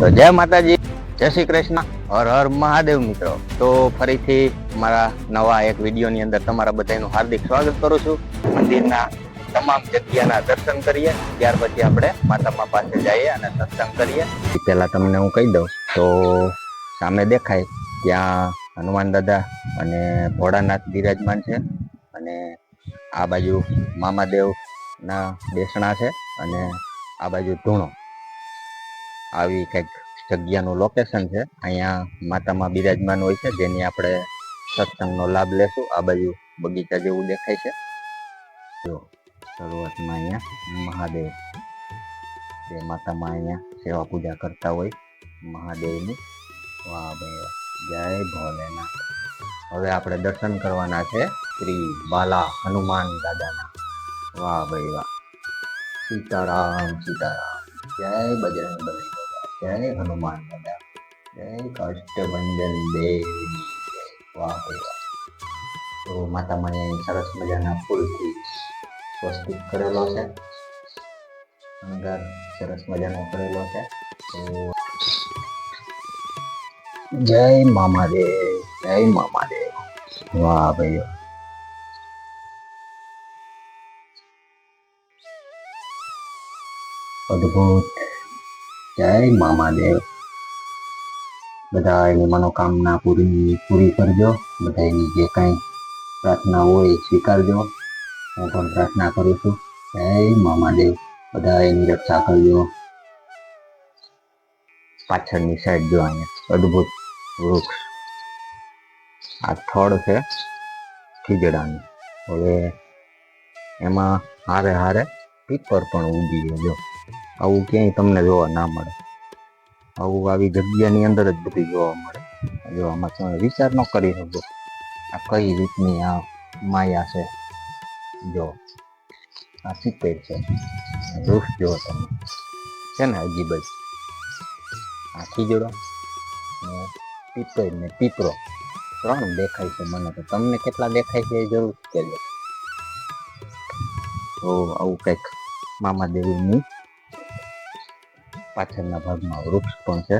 તો જય માતાજી, જય શ્રી કૃષ્ણ, હર હર મહાદેવ મિત્રો. તો ફરીથી મારા નવા એક વિડીયોની અંદર તમારા બધાનું હાર્દિક સ્વાગત કરું છું. મંદિરના તમામ જગ્યાના દર્શન કરીએ, ત્યાર પછી આપણે માતામાં પાસે જઈએ અને સત્સંગ કરીએ. પહેલા તમને હું કહી દઉં તો સામે દેખાય ત્યાં હનુમાન દાદા અને ભોળાનાથ બિરાજમાન છે, અને આ બાજુ મામાદેવ ના બેસણા છે, અને આ બાજુ ધૂણો. આવી કંઈક જગ્યાનું લોકેશન છે. અહીંયા માતામાં બિરાજમાન હોય છે, જેની આપણે સત્સંગનો લાભ લેશું. આ બાજુ બગીચા જેવું દેખાય છે. જો શરૂઆતમાં અહીંયા મહાદેવ, જે માતામાં અહીંયા સેવા પૂજા કરતા હોય મહાદેવની. વાહ ભાઈ, જય ભોલેનાથ. હવે આપણે દર્શન કરવાના છે શ્રી બાલા હનુમાન દાદાના. વાહ ભાઈ વાહ, સીતારામ સીતારામ, જય બજરંગ બલી, જય હનુમાન દાદા, જય કષ્ટભંજન દેવની. વાહ ભાઈ વાહ. તો માતામાં અહીં સરસ મજાના ફૂલથી સ્વસ્તિક કરેલો છે, શણગાર સરસ મજાનો કરેલો છે. તો જય મામાદેવ, જય મામાદેવ. વાહ ભાઈ, અદ્ભુત. જય મામાદેવ. બધા એની મનોકામના પૂરી કરજો. બધા એની જે કાંઈ પ્રાર્થના હોય એ સ્વીકારજો. હું પણ પ્રાર્થના કરું છું. જય મામાદેવ. બધા એની રક્ષા કરજો. પાછળની સાઈડ જો અહીંયા અદ્ભુત વૃક્ષ, આ થડ છે ખીજડાનું. હવે એમાં હારે હારે પીપર પણ ઉગી ગયો. જો આવું ક્યાંય તમને જોવા ના મળે. આવું આવી જગ્યાની અંદર જ બધું જોવા મળે. જો આમાં તમે વિચાર ન કરી શકો આ કઈ રીતની આ માયા છે. જો આ પીપર છે, વૃક્ષ જો તમે, છે ને અજીબ જ. આ ખીજડો ને પીપર ને પીપરો ત્રણ દેખાય છે મને. તો તમને કેટલા દેખાય છે એ જરૂર કહેજો. તો આવું કંઈક મામાદેવીની પાછળના ભાગમાં વૃક્ષ પણ છે.